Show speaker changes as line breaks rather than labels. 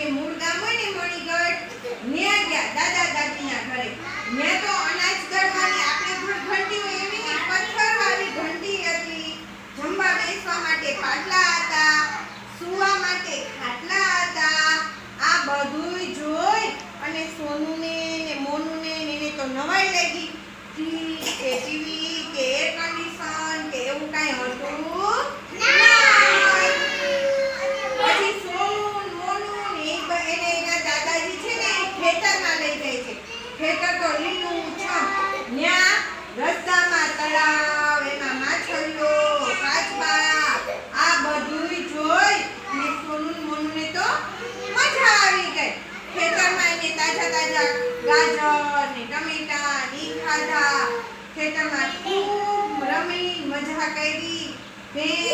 જે મૂળ ગામ હોય ને મણીગઢ ન્યા ગયા દાદા દાદીના ઘરે. ન્યા તો અનાજ દળવાની આપણે ઘંટી હોય એવી નહીં, પથ્થરવાળી ઘંટી હતી. જમવા બેસવા માટે પાટલા હતા, સૂવા માટે ખાટલા હતા. આ બધુંય જોઈ અને સોનુને ને મોનુને એને તો નવાઈ લાગી. ફ્રીજ કે ટીવી કે એર કન્ડિશન કે એવું કાંઈ હતું નહીં. પછી સોનુ મોનુ ને એને એના દાદાજી છે ને ખેતરમાં લઈ જાય છે. ખેતર તો લીલું છમ, ન્યા રસ્તામાં તળાવ, એમાં માછલીઓ, કાચબા, આ બધુંય જોઈ ને સોનુ મોનુને તો મજા આવી ગઈ. ખેતરમાં એને તાજા તાજા ગાજર ને ટમેટા ને ખાધા. ખેતરમાં ખૂબ રમી મજા કરી. ભેંસ